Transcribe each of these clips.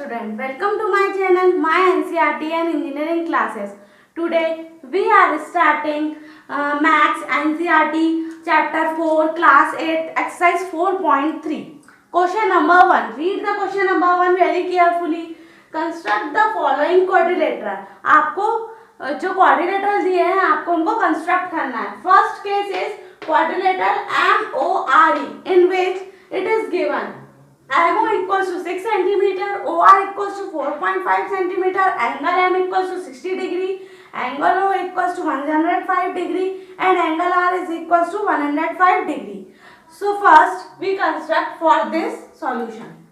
student, welcome to my channel, my NCERT and engineering classes. Today we are starting Maths NCERT chapter 4 class 8 exercise 4.3. Question number 1. Read the question number 1 very carefully. Construct the following quadrilateral. आपको जो quadrilateral दिए हैं आपको उनको construct करना है. First case is quadrilateral MORE in which it is given MO equals to 6 centimeter, OR equals to 4.5 centimeter, angle M equals to 60 degree, angle O equals to 105 degree, and angle R is equals to 105 degree. So first we construct for this solution.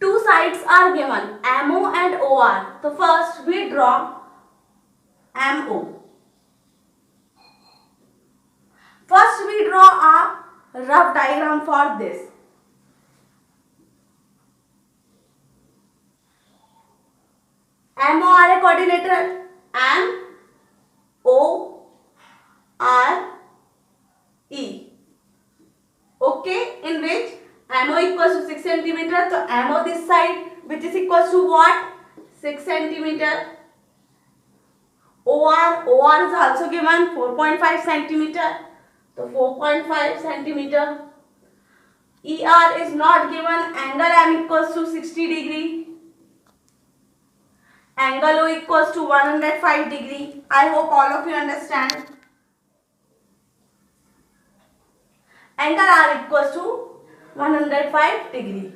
Two sides are given, MO and OR. So first we draw MO. First we draw a rough diagram for this. MORE quadrilateral MORE. Okay, in which MO equals to 6 centimeter. So MO this side, which is equals to what? 6 centimeter. OR is also given 4.5 centimeter. So 4.5 centimeter. ER is not given. Angle M equals to 60 degree. Angle O equals to 105 degree. I hope all of you understand. Angle R equals to 105 degree.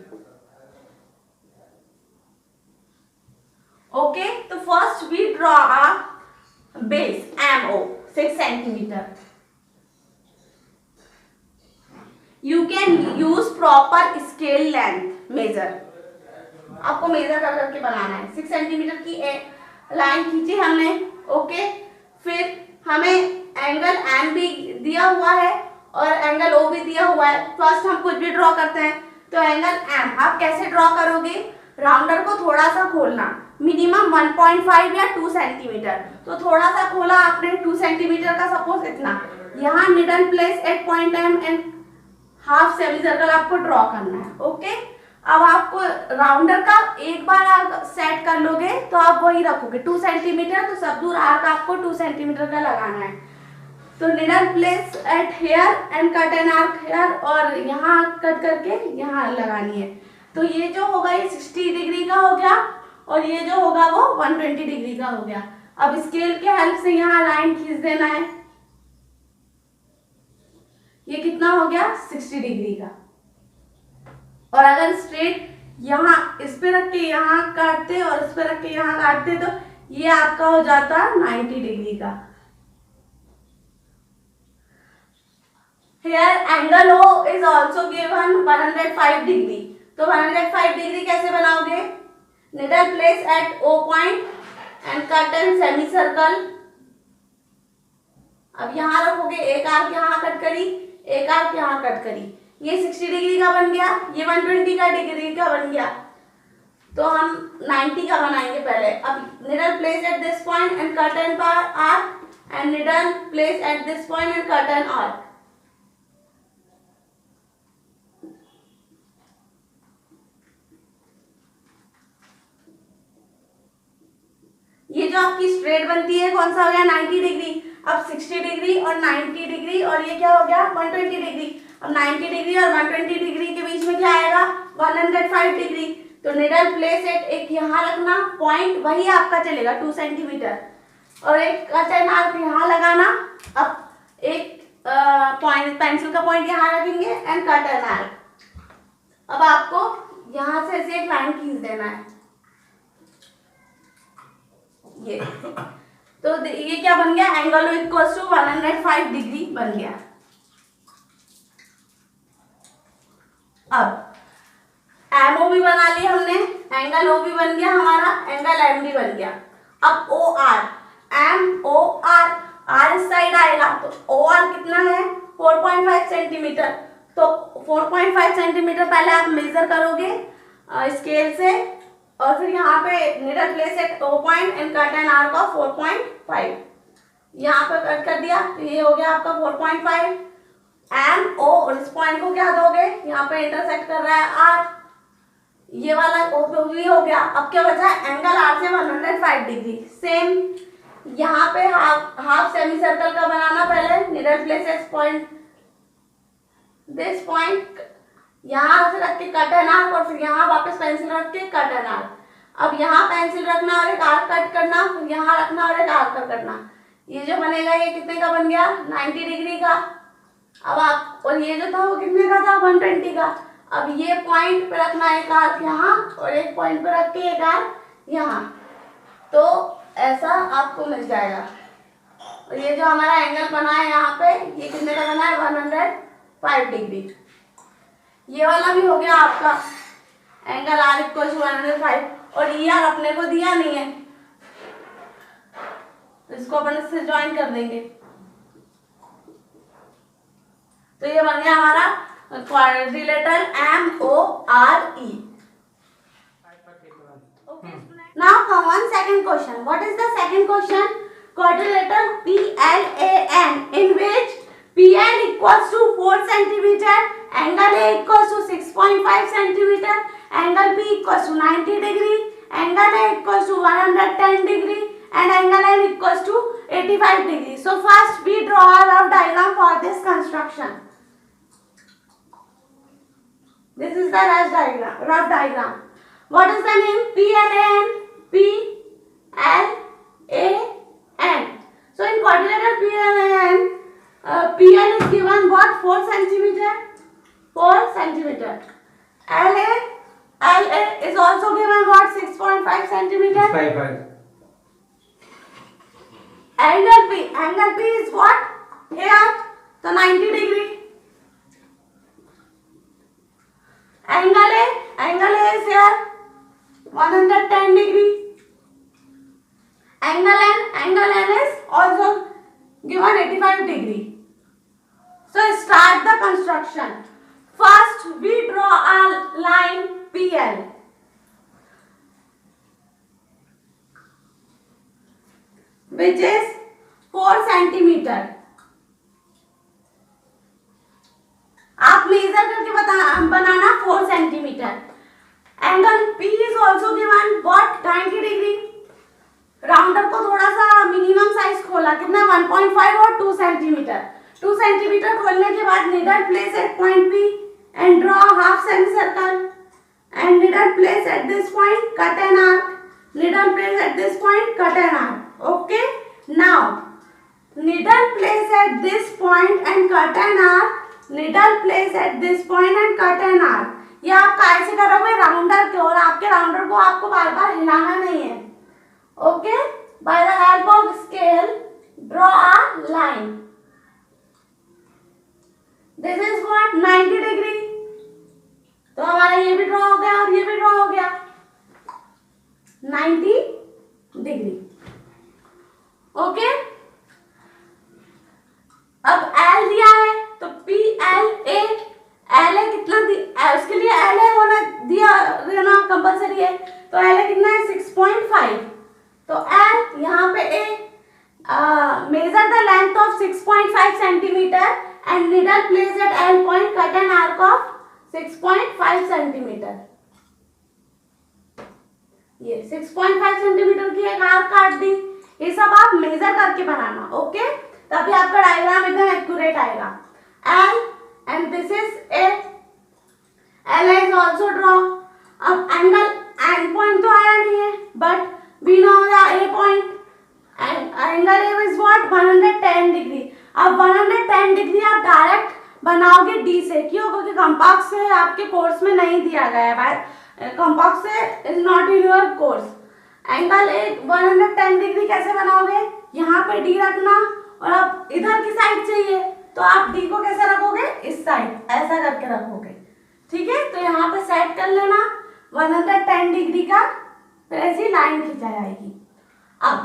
Okay, so first we draw a base MO 6 centimeter. You can use proper scale length measure. आपको major कर करके बनाना है. 6 centimetre की line खींची हमने. Okay, फिर हमें angle M भी दिया हुआ है और एंगल ओ भी दिया हुआ है. फर्स्ट हम कुछ भी ड्रॉ करते हैं तो एंगल एम आप कैसे ड्रॉ करोगे? राउंडर को थोड़ा सा खोलना, मिनिमम 1.5 या 2 सेंटीमीटर. तो थोड़ा सा खोला आपने 2 सेंटीमीटर का, सपोज इतना. यहाँ needle place at point M and half semi circle आपको ड्रॉ करना है. ओके, अब आपको राउंडर का एक बार आप सेट कर लोगे तो आप वही रखोगे 2 सेंटीमीटर. तो सब दूर आर्क आपको 2 सेंटीमीटर का लगाना है. तो needle place at here and cut an arc here, और यहाँ कट करके यहाँ लगानी है. तो ये जो होगा ये 60 डिग्री का हो गया और ये जो होगा वो 120 डिग्री का हो गया. अब स्केल के हेल्प से यहाँ लाइन खींच देना है. ये कितना हो गया? 60 डिग्री का. और अगर स्ट्रेट यहाँ इस पे रख के यहाँ काटते और इस पे रख के यहाँ काटते तो ये आपका हो जाता 90 डिग्री का. Here angle O is also given 105 degree. तो 105 डिग्री कैसे बनाओगे? Needle place at O point and cut an semicircle. अब यहाँ रखोगे, एक आर्क यहाँ कट करी, एक आर्क यहाँ कट करी. ये 60 डिग्री का बन गया, ये 120 का डिग्री का बन गया. तो हम 90 का बनाएंगे पहले. अब needle place at this point and cut an arc and needle place at this point and cut an arc. ये जो आपकी स्ट्रेट बनती है कौन सा हो गया? 90 डिग्री. अब 60 डिग्री और 90 डिग्री और ये क्या हो गया? 120 डिग्री. अब 90 डिग्री और 120 डिग्री के बीच में क्या आएगा? 105 डिग्री. तो निडल प्लेस एट एक यहाँ रखना, पॉइंट वही आपका चलेगा 2 सेंटीमीटर, और एक कट एन आर्क यहाँ लगाना. अब एक पॉइंट पेंसिल का पॉइंट यहाँ रखेंगे एंड कट एन आर्क. अब आपको यहाँ से ऐसे एक लाइन खींच देना है. ये तो ये क्या बन गया? एंगल इक्वल्स टू 105 डिग्री बन गया. अब MO भी बना लिया हमने, एंगल O भी बन गया हमारा, एंगल M भी बन गया. अब OR MOR R इस साइड आएगा तो OR कितना है? 4.5 सेंटीमीटर. तो 4.5 सेंटीमीटर पहले आप मेजर करोगे स्केल से, और फिर यहाँ पे needle place eight O point and cut an arc of 4.5. यहाँ पे कट कर दिया तो ये हो गया आपका 4.5. एम ओ, और इस पॉइंट को क्या दोगे? यहाँ पे इंटरसेक्ट कर रहा है आर, ये वाला भी हो गया। अब क्या बचा, एंगल आर से 105 डिग्री। सेम यहाँ पे हाफ सेमी सर्कल का बनाना। पहले needle places point, this point यहाँ से रख के कट एन आर्क, और फिर यहाँ वापस पेंसिल रख के कट एन आर्क। अब यहाँ पेंसिल रखना और एक आर्क कट करना, फिर यहाँ रखना और एक आर्क कट करना। ये जो बनेगा ये कितने का बन गया, 90 डिग्री का। अब आप, और ये जो था वो कितने का था, 120 का। अब ये पॉइंट पे रखना एक आर्क यहाँ, और एक पॉइंट पे रख के एक आर्क यहाँ, तो ऐसा आपको मिल जाएगा। और ये जो हमारा एंगल बना है यहाँ पे, ये कितने का बना है, 105 डिग्री। ये वाला भी हो गया आपका एंगल आर इक्वल टू 105। और ई आर अपने को दिया नहीं है, तो इसको अपन इससे ज्वाइन कर देंगे। तो ये बन गया हमारा quadrilateral MORE। Now come on second question. What is the second question? Quadrilateral PLAN in which PL equals to 4 centimeter, angle A equals to 6.5 centimeter, angle B equals to 90 degree, angle A equals to 110 degree, and angle N equals to 85 degree. So first we draw a rough diagram for this construction. This is the rough diagram. What is the name? PLAN. PLAN. So in quadrilateral PLAN, PL is given what? 4 centimeter. 4 centimeter. LA is also given what? 6.5 centimeter. 5. Angle P is what? Here, so 90 degree. Angle A is here, 110 degree. Angle N is also given 85 degree. So start the construction. First we draw a line PL. Which is 4 centimeter. आप major करके बनाना 4 centimetre. Angle P is also given what? 90 degree. Rounder को थोड़ा सा minimum size खोला, कितना? 1.5 और 2 centimetre. 2 centimetre खोलने के बाद needle place at point P and draw half semicircle, and needle place at this point, cut an arc. Needle place at this point, cut an arc. Okay. Now needle place at this point and cut an arc. Needle place at this point and cut an arc. ये आप कैसे करोगे? Rounder के, और आपके rounder को आपको बार बार हिलाना नहीं है। Okay, bye the help of scale draw a line. This is what? 90 degree. तो हमारा ये भी ड्रॉ हो गया और ये भी ड्रॉ हो गया 90 डिग्री। ओके, अब L दिया है तो PLA, LA कितना उसके लिए LA होना दिया रहना कंपलसरी है, तो LA कितना है? 6.5। तो L यहाँ पे A, measure the length of 6.5 centimetre and needle place at L point, cut an arc of 6.5 centimetre. ये 6.5 सेंटीमीटर की एक आर्क काट दी। ये सब आप मेजर करके बनाना। ओके, तभी आपका डायग्राम एकदम एक्यूरेट आएगा। L and this is A. L is also draw. अब एंगल एंड पॉइंट तो आया नहीं है, but we know the A point and angle A is what? 110 degree. अब 110 डिग्री आप डायरेक्ट बनाओगे D से, क्यों? क्योंकि कंपास से आपके कोर्स में नहीं दिया गया है। कंपास से is not in your course. Angle A 110 degree कैसे बनाओगे? यहाँ पे D रखना, और आप इधर की साइड चाहिए तो आप D को कैसे रखोगे? इस साइड, ऐसा करके रखोगे। ठीक है, तो यहाँ पे सेट कर लेना 110 डिग्री का, फिर ऐसी लाइन खींचा जाएगी। अब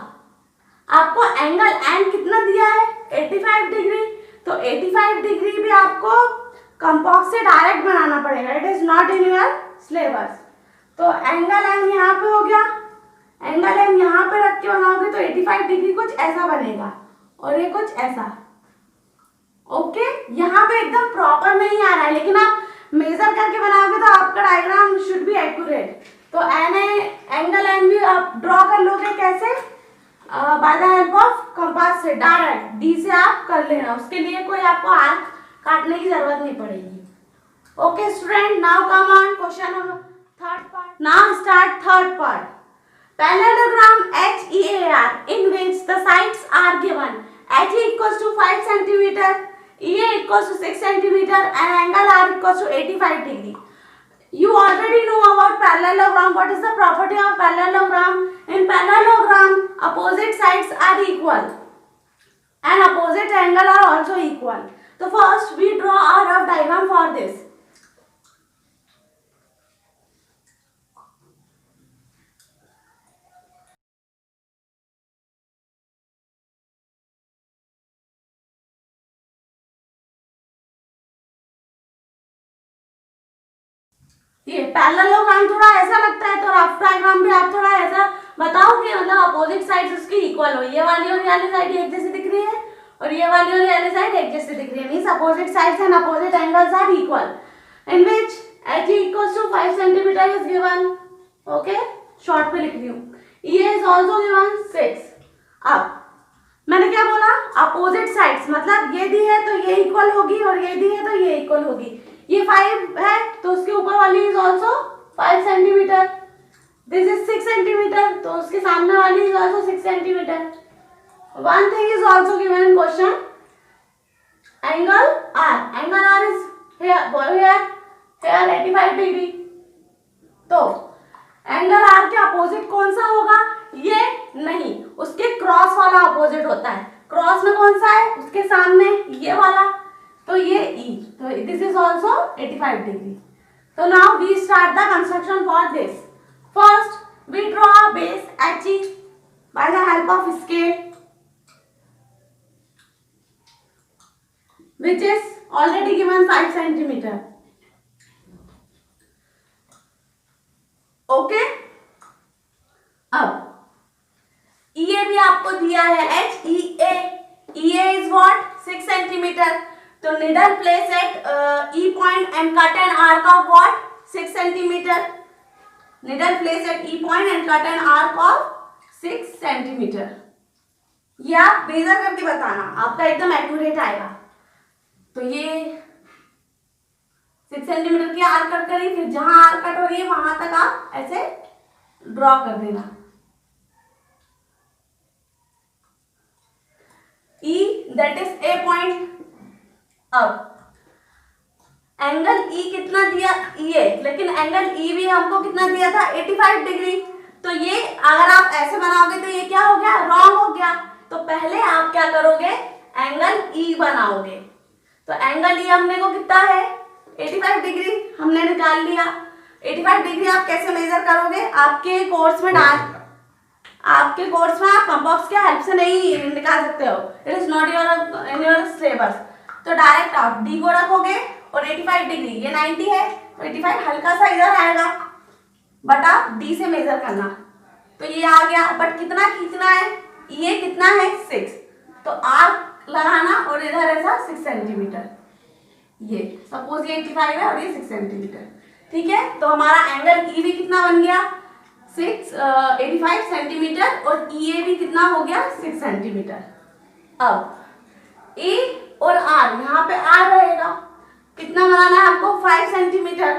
आपको एंगल N कितना दिया है? 85 डिग्री। तो 85 डिग्री भी आपको कंपास से डायरेक्ट बनाना पड़ेगा, it is not in your syllabus. तो एंगल N यहाँ पे हो गया, एंगल N यहाँ पे रख के बनाओगे तो 85 डिग्री कुछ ऐसा बनेगा, और ये कुछ ऐसा। ओके, यहाँ पे एकदम प्रॉपर नहीं आ रहा है, लेकिन आप मेजर करके बनाओगे तो आपका डायग्राम शुड बी एक्यूरेट। तो एन एंगल एन भी आप ड्रॉ कर लोगे कैसे, bye the help of compass से डायरेक्ट डी से आप कर लेना, उसके लिए कोई आपको आर्क काटने की जरूरत नहीं पड़ेगी। Okay student, now come on question number third part. Now start third part. Parallelogram HEAR in which the sides are given HE equals to 5 centimeter, EA equals to 6 centimeter and angle R equals to 85 degree. You already know about parallelogram. What is the property of parallelogram? In parallelogram, opposite sides are equal and opposite angle are also equal. So first we draw a rough diagram for this. ये parallelogram थोड़ा ऐसा लगता है, तो rough diagram भी आप थोड़ा ऐसा बताओ कि मतलब अपोजिट साइड्स उसकी इक्वल हो, ये वाली और ये वाली साइड एक जैसी दिख रही है और ये वाली और ये वाली साइड एक जैसी दिख रही है, means opposite sides and opposite angles are equal in which HE equals to 5 centimeter is given. Okay, short पे लिख रही हूँ, EA is also given 6. अब मैंने क्या बोला, अपोजिट साइड्स मतलब ये दी है तो ये इक्वल होगी और ये दी है तो ये इक्वल होगी। ये 5 है तो उसके ऊपर वाली is also 5 centimetre, this is 6 centimetre तो उसके सामने वाली is also 6 centimetre. One thing is also given in question, angle R is here 85 degree. तो एंगल आर के अपोजिट कौन सा होगा, ये नहीं, उसके क्रॉस वाला अपोजिट होता है। क्रॉस में कौन सा है, उसके सामने ये वाला, तो ये E, तो दिस इज ऑल्सो 85 डिग्री। तो now we start the construction for this. First we draw a base HE by the help of scale which is already given 5 centimeter. Okay, अब EA भी आपको दिया है HEA, EA is what 6 centimetre, तो needle place at E point and cut an arc of what 6 centimetre, needle place at E point and cut an arc of 6 centimetre. ये आप major करके बताना, आपका एकदम एक्यूरेट आएगा। तो ये 6 सेंटीमीटर की आर्क कट करी, फिर जहां आर्क कट हो रही है वहां तक आप ऐसे ड्रॉ कर देना। E that is A point। अब एंगल E कितना दिया EA, लेकिन एंगल E भी हमको कितना दिया था 85 डिग्री। तो ये अगर आप ऐसे बनाओगे तो ये क्या हो गया, रॉन्ग हो गया। तो पहले आप क्या करोगे, एंगल E बनाओगे। तो एंगल E हमने को कितना है 85 डिग्री हमने निकाल लिया। 85 डिग्री आप कैसे मेजर करोगे, आपके कोर्स में आप कंपास के हेल्प से नहीं निकाल सकते हो, it is not in your syllabus. तो डायरेक्ट आप D को रखोगे और 85 डिग्री, ये 90 है तो 85 हल्का सा इधर आएगा, बट आप D से मेजर करना। तो ये आ गया, बट कितना खींचना है, ये कितना है 6, तो आर्क लगाना और इधर ऐसा 6 सेंटीमीटर। ये सपोज ये 85 है और ये 6 सेंटीमीटर, ठीक है। तो हमारा एंगल E भी कितना बन गया 85 सेंटीमीटर और EA भी कितना हो गया 6 सेंटीमीटर। अब E और R, यहाँ पे R रहेगा, कितना बनाना है आपको 5 सेंटीमीटर।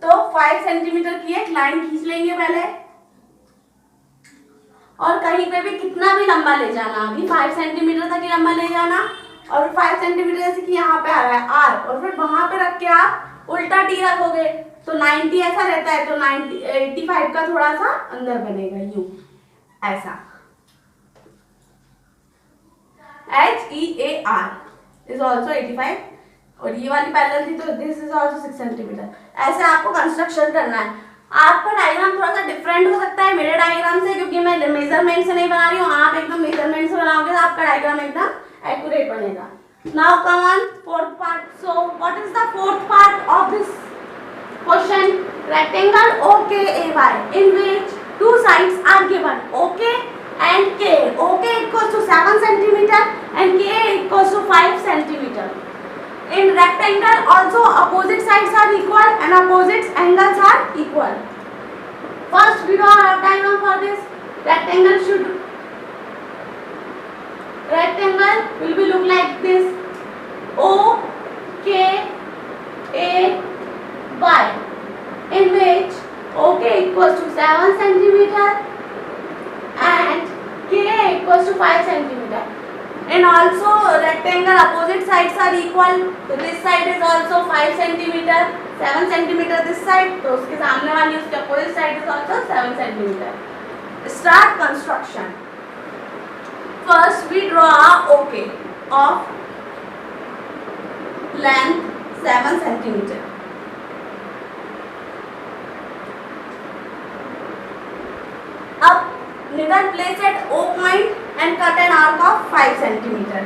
तो 5 सेंटीमीटर की एक लाइन खींच लेंगे पहले, और कहीं पे भी कितना भी लंबा ले जाना, अभी 5 सेंटीमीटर तक ही लंबा ले जाना, और 5 सेंटीमीटर जैसे कि यहाँ पे आ रहा है R, और फिर वहां पे रख के आप उल्टा T रखोगे तो 90 ऐसा रहता है, तो 85 का थोड़ा सा अंदर बनेगा U ऐसा। HEAR is also 85 और ये वाली पैरेलल थी तो दिस इज ऑल्सो 6 सेंटीमीटर। ऐसे आपको कंस्ट्रक्शन करना है। आपका डायग्राम थोड़ा सा डिफरेंट हो सकता है मेरे डायग्राम से, क्योंकि मैं मेजरमेंट से नहीं बना रही हूँ, आप एकदम मेजरमेंट से बनाओगे तो आपका डायग्राम एकदम एक्यूरेट बनेगा। Now come on fourth part. So what is the fourth part of this question, rectangle OKAY in which two sides are given OK and K. OK equals to 7 centimeter and K equals to 5 centimeter. In rectangle also opposite sides are equal and opposite angles are equal. First we draw a diagram for this. Rectangle will be look like this. O K A Y, in which OK equals to 7 centimeter and K equals to 5 centimeter. And also rectangle opposite sides are equal. So this side is also 5 centimeter, 7 centimeter this side. तो उसके सामने वाली उसके opposite side is also 7 centimeter. Start construction. First we draw OK of length 7 centimeter. Up needle place at O point and cut an arc of 5 centimeter.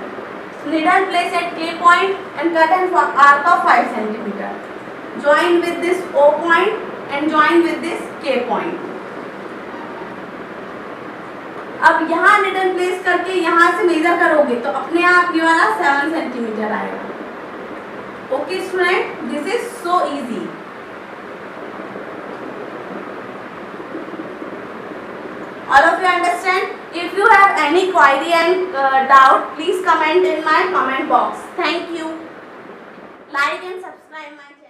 Needle place at K point and cut an arc of 5 centimeter. Join with this O point and join with this K point. अब यहाँ needle place करके यहाँ से major करोगे तो अपने आप ये वाला 7 सेंटीमीटर आएगा. Okay student, this is so easy. All of you understand? If you have any query and doubt, please comment in my comment box. Thank you. Like and subscribe my channel.